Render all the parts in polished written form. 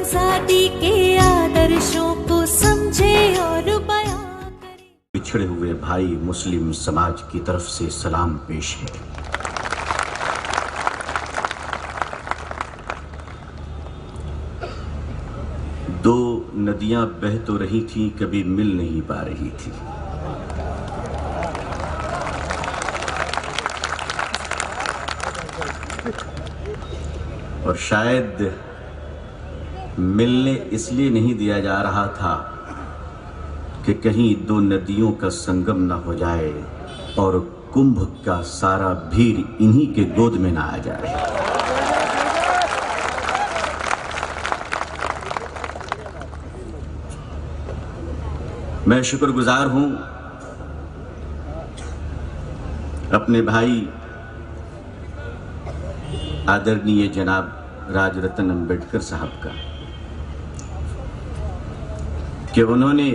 आजादी के आदर्शों को समझे और बयां करे। बिछड़े हुए भाई मुस्लिम समाज की तरफ से सलाम पेश है। दो नदियां बह तो रही थी, कभी मिल नहीं पा रही थी। और शायद मिलने इसलिए नहीं दिया जा रहा था कि कहीं दो नदियों का संगम न हो जाए और कुंभ का सारा भीड़ इन्हीं के गोद में ना आ जाए। मैं शुक्रगुजार हूं अपने भाई आदरणीय जनाब राजरत्न अंबेडकर साहब का कि उन्होंने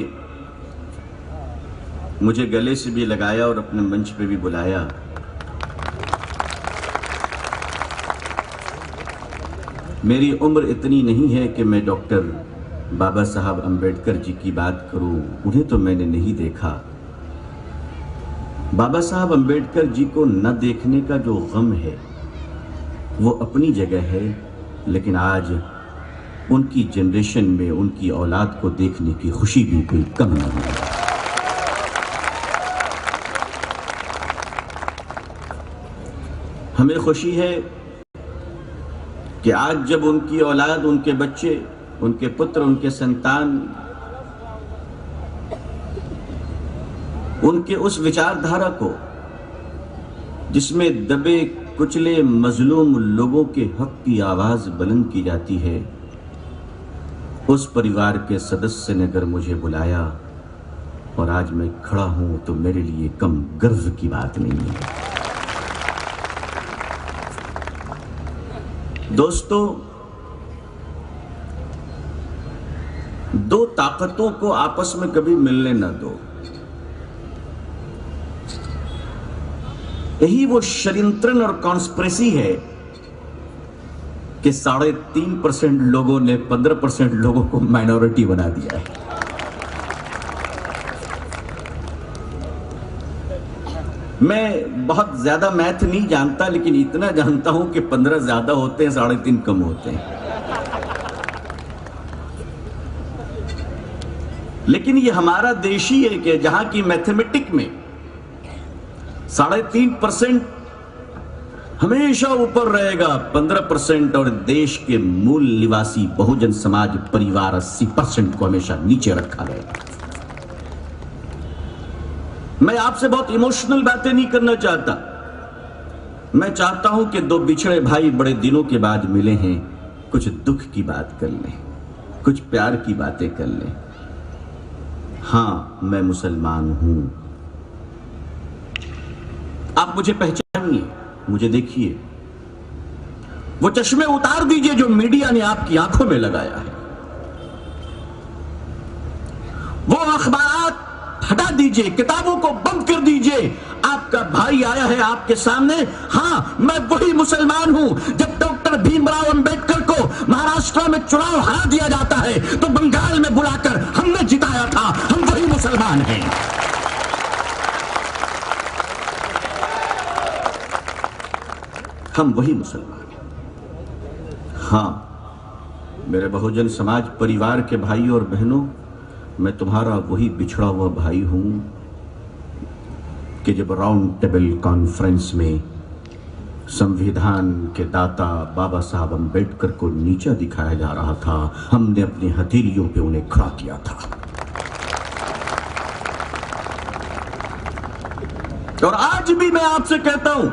मुझे गले से भी लगाया और अपने मंच पे भी बुलाया। मेरी उम्र इतनी नहीं है कि मैं डॉक्टर बाबा साहब अंबेडकर जी की बात करूं, उन्हें तो मैंने नहीं देखा। बाबा साहब अंबेडकर जी को न देखने का जो गम है वो अपनी जगह है, लेकिन आज उनकी जनरेशन में उनकी औलाद को देखने की खुशी भी कोई कम नहीं है। हमें खुशी है कि आज जब उनकी औलाद, उनके बच्चे, उनके पुत्र, उनके संतान उनके उस विचारधारा को जिसमें दबे कुचले मजलूम लोगों के हक की आवाज बुलंद की जाती है, उस परिवार के सदस्य ने अगर मुझे बुलाया और आज मैं खड़ा हूं तो मेरे लिए कम गर्व की बात नहीं है। दोस्तों, दो ताकतों को आपस में कभी मिलने न दो। यही वो षड्यंत्र और कॉन्स्पिरेसी है कि 3.5% लोगों ने 15% लोगों को माइनॉरिटी बना दिया है। मैं बहुत ज्यादा मैथ नहीं जानता, लेकिन इतना जानता हूं कि 15 ज्यादा होते हैं, 3.5 कम होते हैं। लेकिन ये हमारा देश ही है कि जहां की मैथमेटिक में 3.5% हमेशा ऊपर रहेगा 15%, और देश के मूल निवासी बहुजन समाज परिवार 80% को हमेशा नीचे रखा गया। मैं आपसे बहुत इमोशनल बातें नहीं करना चाहता। मैं चाहता हूं कि दो बिछड़े भाई बड़े दिनों के बाद मिले हैं, कुछ दुख की बात कर लें, कुछ प्यार की बातें कर लें। हां, मैं मुसलमान हूं। आप मुझे पहचानिए, मुझे देखिए। वो चश्मे उतार दीजिए जो मीडिया ने आपकी आंखों में लगाया है। वो अखबारात हटा दीजिए, किताबों को बंद कर दीजिए। आपका भाई आया है आपके सामने। हां, मैं वही मुसलमान हूं। जब डॉक्टर भीमराव अंबेडकर को महाराष्ट्र में चुनाव हरा दिया जाता है तो बंगाल में बुलाकर हमने जिताया था। हम वही मुसलमान हैं। हम वही मुसलमान हैं। हां, मेरे बहुजन समाज परिवार के भाई और बहनों, मैं तुम्हारा वही बिछड़ा हुआ भाई हूं कि जब राउंड टेबल कॉन्फ्रेंस में संविधान के दाता बाबा साहब अंबेडकर को नीचा दिखाया जा रहा था, हमने अपनी हथेलियों पे उन्हें खड़ा किया था। और आज भी मैं आपसे कहता हूं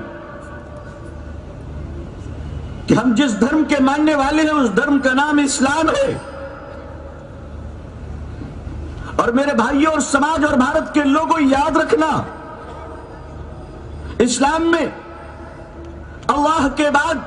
कि हम जिस धर्म के मानने वाले हैं उस धर्म का नाम इस्लाम है। और मेरे भाइयों और समाज और भारत के लोगों, याद रखना, इस्लाम में अल्लाह के बाद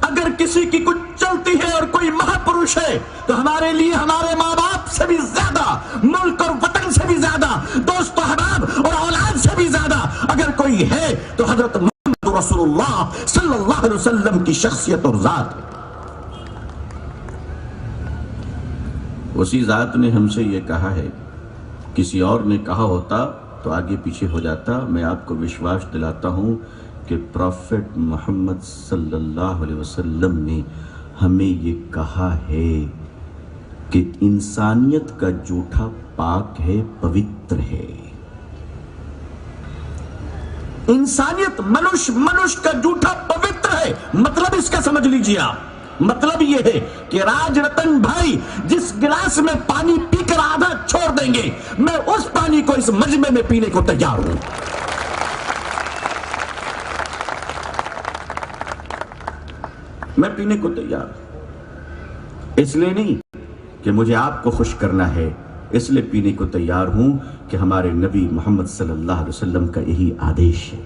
अगर किसी की कुछ चलती है और कोई महापुरुष है तो हमारे लिए हमारे मां बाप से भी ज्यादा, मुल्क और वतन से भी ज्यादा, दोस्त अहबाब और औलाद से भी ज्यादा अगर कोई है तो हजरत मोहम्मद रसूलुल्लाह सल्लल्लाहु अलैहि वसल्लम की शख्सियत और जात है। उसी जात ने हमसे ये कहा है, किसी और ने कहा होता तो आगे पीछे हो जाता। मैं आपको विश्वास दिलाता हूं कि प्रॉफेट मोहम्मद सल्लल्लाहु अलैहि वसल्लम ने हमें ये कहा है कि इंसानियत का जूठा पाक है, पवित्र है। इंसानियत, मनुष्य का जूठा पवित्र है। मतलब इसका समझ लीजिए आप, मतलब यह है कि राजरतन भाई जिस गिलास में पानी पीकर आधा छोड़ देंगे, मैं उस पानी को इस मजमे में पीने को तैयार हूं। मैं पीने को तैयार हूं। इसलिए नहीं कि मुझे आपको खुश करना है, इसलिए पीने को तैयार हूं कि हमारे नबी मोहम्मद सल्लल्लाहु अलैहि वसल्लम का यही आदेश है।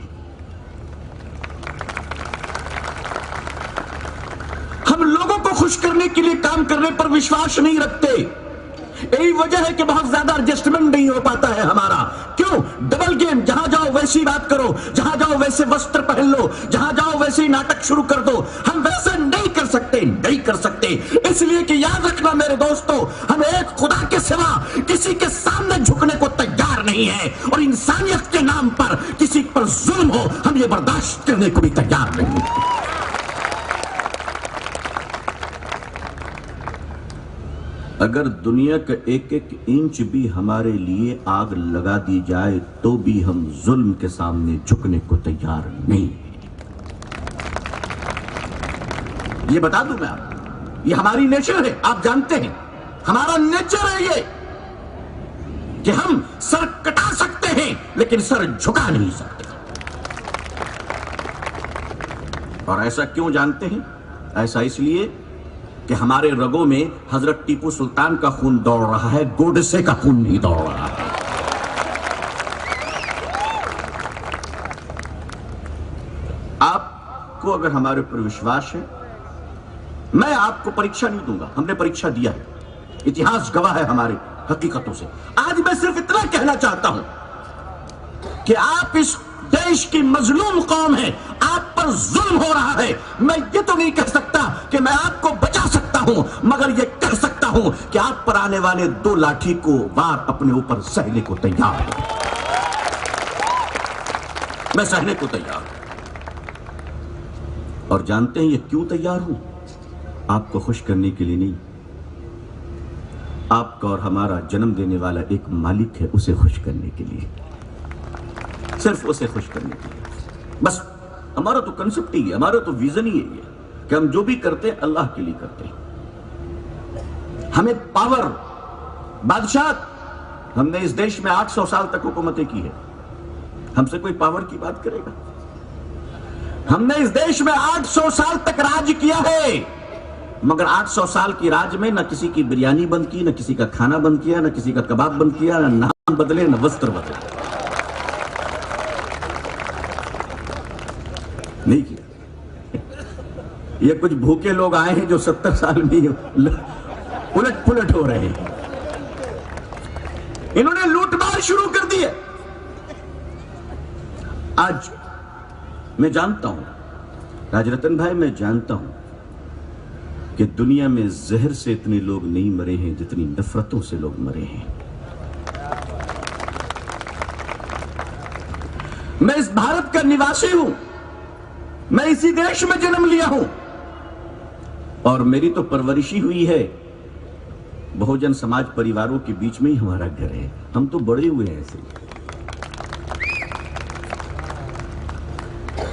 हम लोगों को खुश करने के लिए काम करने पर विश्वास नहीं रखते। यही वजह है कि बहुत ज्यादा एडजस्टमेंट नहीं हो पाता है हमारा। क्यों? डबल गेम, जहां जाओ वैसी बात करो, जहां जाओ वैसे वस्त्र पहन लो, जहां जाओ वैसे ही नाटक शुरू कर दो। हम वैसे नहीं कर सकते। इसलिए कि याद रखना मेरे दोस्तों, हम एक खुदा के सिवा किसी के सामने झुकने को तैयार नहीं है, और इंसानियत के नाम पर किसी पर जुल्म हो, हम ये बर्दाश्त करने को भी तैयार नहीं। अगर दुनिया का एक एक इंच भी हमारे लिए आग लगा दी जाए तो भी हम जुल्म के सामने झुकने को तैयार नहीं। ये बता दूं मैं आपको, ये हमारी नेचर है। आप जानते हैं हमारा नेचर है ये कि हम सर कटा सकते हैं लेकिन सर झुका नहीं सकते। और ऐसा क्यों जानते हैं? ऐसा इसलिए कि हमारे रगों में हजरत टीपू सुल्तान का खून दौड़ रहा है, गोडसे का खून नहीं दौड़ रहा है। आपको अगर हमारे ऊपर विश्वास है, मैं आपको परीक्षा नहीं दूंगा, हमने परीक्षा दिया है, इतिहास गवाह है हमारे हकीकतों से। आज मैं सिर्फ इतना कहना चाहता हूं कि आप इस देश की मजलूम कौम है, आप पर जुल्म हो रहा है। मैं ये तो नहीं कह सकता कि मैं आपको बचा सकता हूं, मगर ये कह सकता हूं कि आप पर आने वाले 2 लाठी को वार अपने ऊपर सहने को तैयार हूं। मैं सहने को तैयार हूं। और जानते हैं ये क्यों तैयार हूं? आपको खुश करने के लिए नहीं, आपका और हमारा जन्म देने वाला एक मालिक है, उसे खुश करने के लिए, सिर्फ उसे खुश करने के लिए। बस हमारा तो कंसेप्ट ही है, हमारा तो विजन ही है कि हम जो भी करते हैं अल्लाह के लिए करते हैं। हमें पावर, बादशाह, हमने इस देश में 800 साल तक हुकूमतें की है, हमसे कोई पावर की बात करेगा? हमने इस देश में 800 साल तक राज किया है, मगर 800 साल की राज में न किसी की बिरयानी बंद की, न किसी का खाना बंद किया, न किसी का कबाब बंद किया, न नाम बदले, न वस्त्र बदले, नहीं किया। ये कुछ भूखे लोग आए हैं जो 70 साल में उलट पुलट हो रहे हैं। इन्होंने लूटमार शुरू कर दी है। आज मैं जानता हूं राजरतन भाई, मैं जानता हूं कि दुनिया में जहर से इतने लोग नहीं मरे हैं जितनी नफरतों से लोग मरे हैं। मैं इस भारत का निवासी हूं, मैं इसी देश में जन्म लिया हूं, और मेरी तो परवरिशी हुई है बहुजन समाज परिवारों के बीच में ही हमारा घर है। हम तो बड़े हुए हैं ऐसे।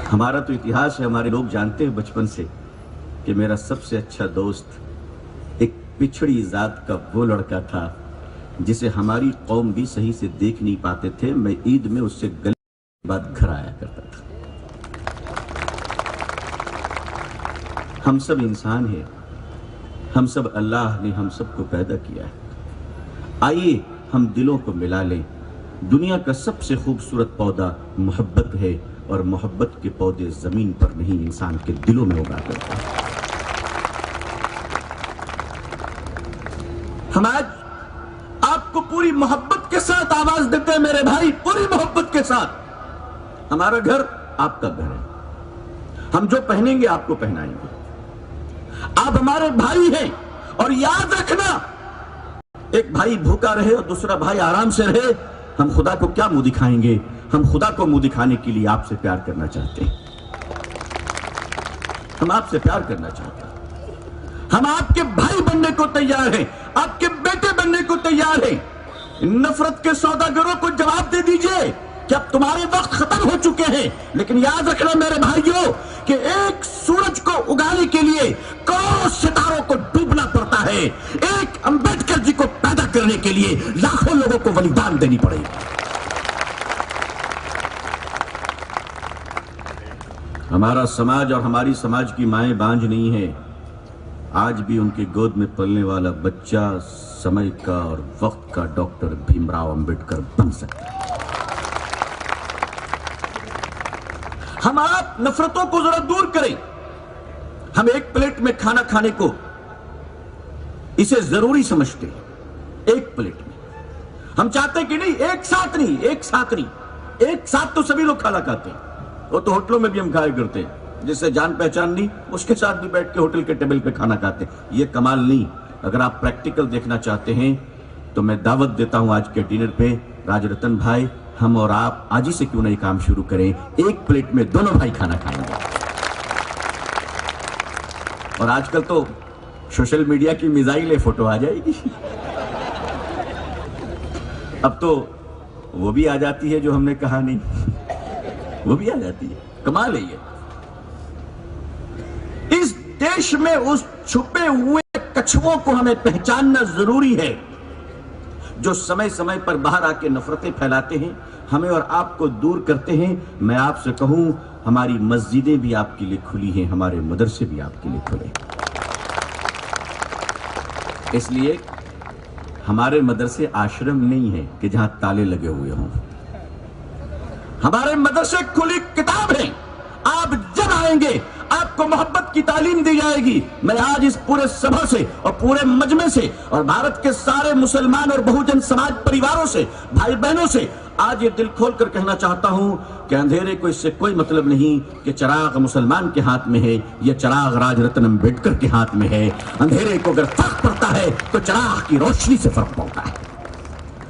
हमारा तो इतिहास है, हमारे लोग जानते हैं बचपन से कि मेरा सबसे अच्छा दोस्त एक पिछड़ी जात का वो लड़का था जिसे हमारी कौम भी सही से देख नहीं पाते थे। मैं ईद में उससे गले के बाद घर आया करता था। हम सब इंसान हैं, हम सब अल्लाह ने हम सबको पैदा किया है। आइए हम दिलों को मिला लें। दुनिया का सबसे खूबसूरत पौधा मोहब्बत है, और मोहब्बत के पौधे जमीन पर नहीं, इंसान के दिलों में उगा करते हैं। हम आज आपको पूरी मोहब्बत के साथ आवाज देते हैं मेरे भाई, पूरी मोहब्बत के साथ। हमारा घर आपका घर है, हम जो पहनेंगे आपको पहनाएंगे। आप हमारे भाई हैं, और याद रखना एक भाई भूखा रहे और दूसरा भाई आराम से रहे, हम खुदा को क्या मुंह दिखाएंगे? हम खुदा को मुंह दिखाने के लिए आपसे प्यार करना चाहते हैं। हम आपसे प्यार करना चाहते हैं। हम आपके भाई बनने को तैयार हैं, आपके बेटे बनने को तैयार हैं। नफरत के सौदागरों को जवाब दे दीजिए कि अब तुम्हारे वक्त खत्म हो चुके हैं, लेकिन याद रखना मेरे भाइयों कि एक सूरज को उगाने के लिए करोड़ों सितारों को डूबना पड़ता है। एक अंबेडकर जी को पैदा करने के लिए लाखों लोगों को बलिदान देनी पड़ेगी। हमारा समाज और हमारी समाज की माएं बांझ नहीं है। आज भी उनकी गोद में पलने वाला बच्चा समय का और वक्त का डॉक्टर भीमराव अंबेडकर बन सकता है। हम आप नफरतों को जरा दूर करें। हम एक प्लेट में खाना खाने को इसे जरूरी समझते हैं। एक प्लेट में हम चाहते हैं कि नहीं, एक साथ नहीं, एक साथ नहीं, एक साथ तो सभी लोग खाना खाते हैं। वो तो होटलों में भी हम खाया करते हैं, जिससे जान पहचान नहीं उसके साथ भी बैठ के होटल के टेबल पे खाना खाते हैं। ये कमाल नहीं। अगर आप प्रैक्टिकल देखना चाहते हैं तो मैं दावत देता हूं आज के डिनर पे, राजरतन भाई, हम और आप आज ही से क्यों नहीं काम शुरू करें, एक प्लेट में दोनों भाई खाना खाएंगे। और आजकल तो सोशल मीडिया की मिसाइल फोटो आ जाएगी। अब तो वो भी आ जाती है जो हमने कहा नहीं, वो भी आ जाती है। कमाल है ये। इस देश में उस छुपे हुए कछुओं को हमें पहचानना जरूरी है जो समय समय पर बाहर आके नफरतें फैलाते हैं, हमें और आपको दूर करते हैं। मैं आपसे कहूं, हमारी मस्जिदें भी आपके लिए खुली हैं, हमारे मदरसे भी आपके लिए खुले। इसलिए हमारे मदरसे आश्रम नहीं है कि जहां ताले लगे हुए हों। हमारे मदरसे खुली किताब हैं। आप जब आएंगे आपको मोहब्बत की तालीम दी जाएगी। मैं आज इस पूरे सभा से और पूरे मजमे से और भारत के सारे मुसलमान और बहुजन समाज परिवारों से, भाई बहनों से आज ये दिल खोल कर कहना चाहता हूं कि अंधेरे को इससे कोई मतलब नहीं कि चिराग मुसलमान के हाथ में है, यह चिराग राजरत्न अंबेडकर के हाथ में है। अंधेरे को अगर फर्क पड़ता है तो चिराग की रोशनी से फर्क पड़ता है।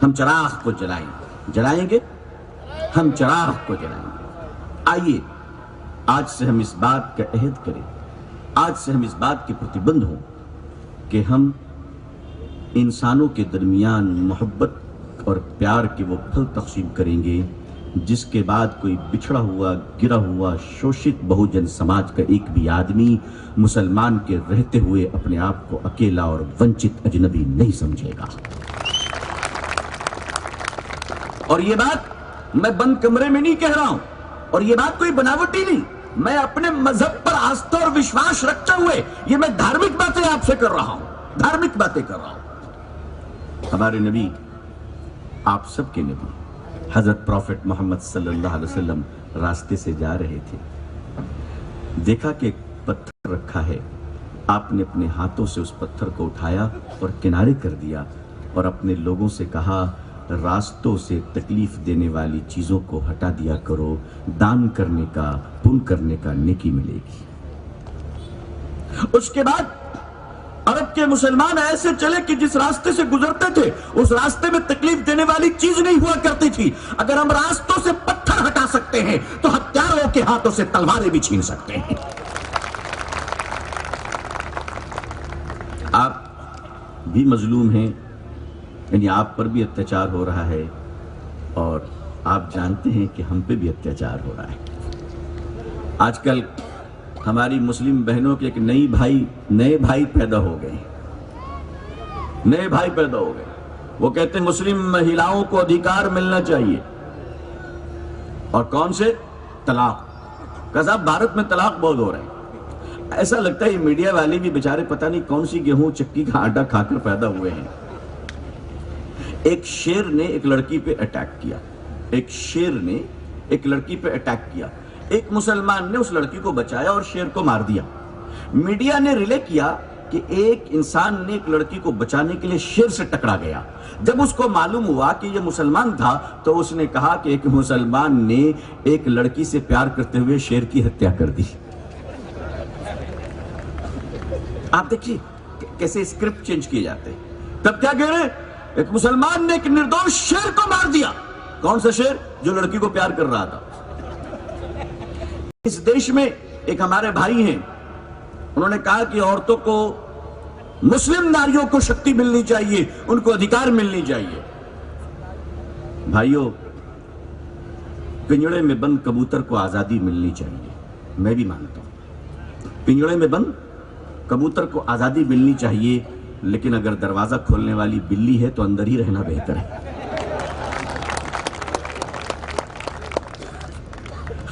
हम चिराग को जलाएंगे, हम चिराग को जलाएंगे। आइए आज से हम इस बात का अहद करें, आज से हम इस बात के प्रतिबंध हों कि हम इंसानों के दरमियान मोहब्बत और प्यार के वो फल तक़सीम करेंगे जिसके बाद कोई बिछड़ा हुआ, गिरा हुआ, शोषित बहुजन समाज का एक भी आदमी मुसलमान के रहते हुए अपने आप को अकेला और वंचित अजनबी नहीं समझेगा। और ये बात मैं बंद कमरे में नहीं कह रहा हूं, और ये बात कोई बनावटी नहीं। मैं अपने मजहब पर आस्था और विश्वास रखते हुए ये मैं धार्मिक बातें आपसे कर रहा हूं, धार्मिक बातें कर रहा हूं। हमारे नबी, आप सबके नबी हजरत प्रॉफेट मोहम्मद सल्लल्लाहु अलैहि वसल्लम रास्ते से जा रहे थे। देखा कि एक पत्थर रखा है। आपने अपने हाथों से उस पत्थर को उठाया और किनारे कर दिया और अपने लोगों से कहा, रास्तों से तकलीफ देने वाली चीजों को हटा दिया करो, दान करने का, पुण्य करने का नेकी मिलेगी। उसके बाद अरब के मुसलमान ऐसे चले कि जिस रास्ते से गुजरते थे उस रास्ते में तकलीफ देने वाली चीज नहीं हुआ करती थी। अगर हम रास्तों से पत्थर हटा सकते हैं तो हत्यारों के हाथों से तलवारें भी छीन सकते हैं। आप भी मजलूम हैं, यानी आप पर भी अत्याचार हो रहा है और आप जानते हैं कि हम पे भी अत्याचार हो रहा है। आजकल हमारी मुस्लिम बहनों के एक नए भाई पैदा हो गए, नए भाई पैदा हो गए। वो कहते हैं मुस्लिम महिलाओं को अधिकार मिलना चाहिए। और कौन से? तलाक का। साहब भारत में तलाक बहुत हो रहे हैं। ऐसा लगता है मीडिया वाले भी बेचारे पता नहीं कौन सी गेहूं चक्की का आटा खाकर पैदा हुए हैं। एक शेर ने एक लड़की पे अटैक किया, एक शेर ने एक लड़की पे अटैक किया। एक मुसलमान ने उस लड़की को बचाया और शेर को मार दिया। मीडिया ने रिले किया कि एक इंसान ने एक लड़की को बचाने के लिए शेर से टकरा गया। जब उसको मालूम हुआ कि यह मुसलमान था तो उसने कहा कि एक मुसलमान ने एक लड़की से प्यार करते हुए शेर की हत्या कर दी। आप देखिए कैसे स्क्रिप्ट चेंज किए जाते हैं। तब क्या कह रहे? एक मुसलमान ने एक निर्दोष शेर को मार दिया। कौन सा शेर? जो लड़की को प्यार कर रहा था। इस देश में एक हमारे भाई हैं, उन्होंने कहा कि औरतों को, मुस्लिम नारियों को शक्ति मिलनी चाहिए, उनको अधिकार मिलनी चाहिए। भाइयों, पिंजड़े में बंद कबूतर को आजादी मिलनी चाहिए, मैं भी मानता हूं। पिंजड़े में बंद कबूतर को आजादी मिलनी चाहिए, लेकिन अगर दरवाजा खोलने वाली बिल्ली है तो अंदर ही रहना बेहतर है।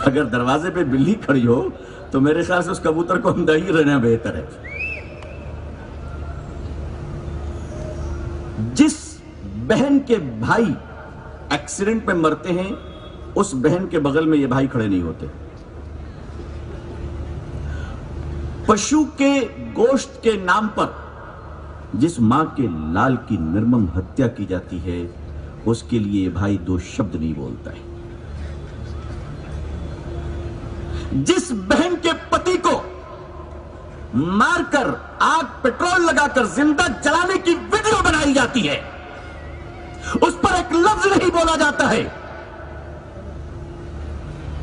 अगर दरवाजे पे बिल्ली खड़ी हो तो मेरे ख्याल से उस कबूतर को अंदर ही रहना बेहतर है। जिस बहन के भाई एक्सीडेंट में मरते हैं, उस बहन के बगल में ये भाई खड़े नहीं होते। पशु के गोश्त के नाम पर जिस मां के लाल की निर्मम हत्या की जाती है, उसके लिए भाई दो शब्द नहीं बोलता है। जिस बहन के पति को मारकर, आग पेट्रोल लगाकर जिंदा जलाने की वीडियो बनाई जाती है, उस पर एक लफ्ज नहीं बोला जाता है।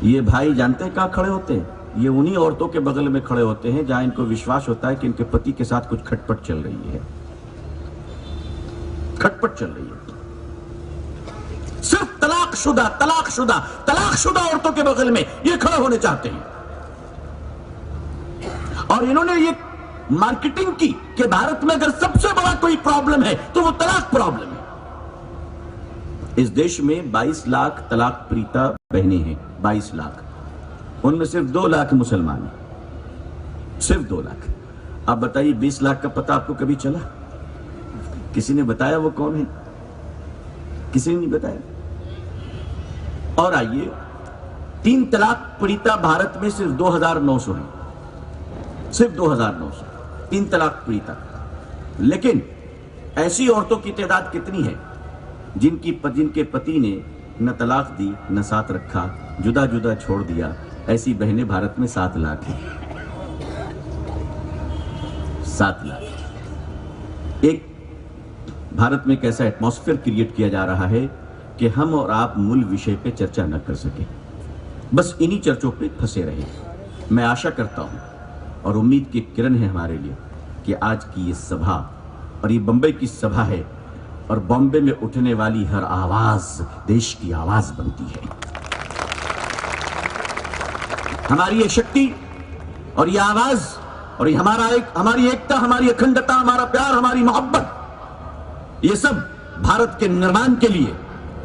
ये भाई जानते हैं कहां खड़े होते हैं? ये उन्हीं औरतों के बगल में खड़े होते हैं जहां इनको विश्वास होता है कि इनके पति के साथ कुछ खटपट चल रही है। खटपट चल रही है। सिर्फ तलाकशुदा औरतों के बगल में ये खड़े होने चाहते हैं। और इन्होंने ये मार्केटिंग की कि भारत में अगर सबसे बड़ा कोई प्रॉब्लम है तो वो तलाक प्रॉब्लम है। इस देश में 22 लाख तलाक प्रीता बहनें हैं, 22 लाख। उनमें सिर्फ 2 लाख मुसलमान हैं, सिर्फ 2 लाख। आप बताइए, 20 लाख का पता आपको कभी चला? किसी ने बताया वो कौन है? किसी ने नहीं बताया। और आइए, 3 तलाक पीड़िता भारत में सिर्फ 2900 हैं, सिर्फ 2900 3 तलाक पीड़िता। लेकिन ऐसी औरतों की तादाद कितनी है जिनके पति ने न तलाक दी, न साथ रखा, जुदा जुदा छोड़ दिया? ऐसी बहनें भारत में 7 लाख हैं, 7 लाख। एक भारत में कैसा एटमॉस्फेयर क्रिएट किया जा रहा है कि हम और आप मूल विषय पे चर्चा न कर सके, बस इन्हीं चर्चों पे फंसे रहे। मैं आशा करता हूं और उम्मीद की किरण है हमारे लिए कि आज की ये सभा, और ये बंबई की सभा है, और बॉम्बे में उठने वाली हर आवाज देश की आवाज बनती है। हमारी ये शक्ति और ये आवाज और ये हमारी एकता, हमारी अखंडता, हमारा प्यार, हमारी मोहब्बत, ये सब भारत के निर्माण के लिए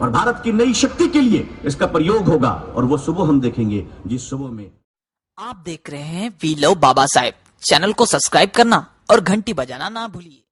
और भारत की नई शक्ति के लिए इसका प्रयोग होगा। और वो सुबह हम देखेंगे जिस सुबह में। आप देख रहे हैं we love Baba Saheb. Channel को सब्सक्राइब करना और घंटी बजाना ना भूलिए।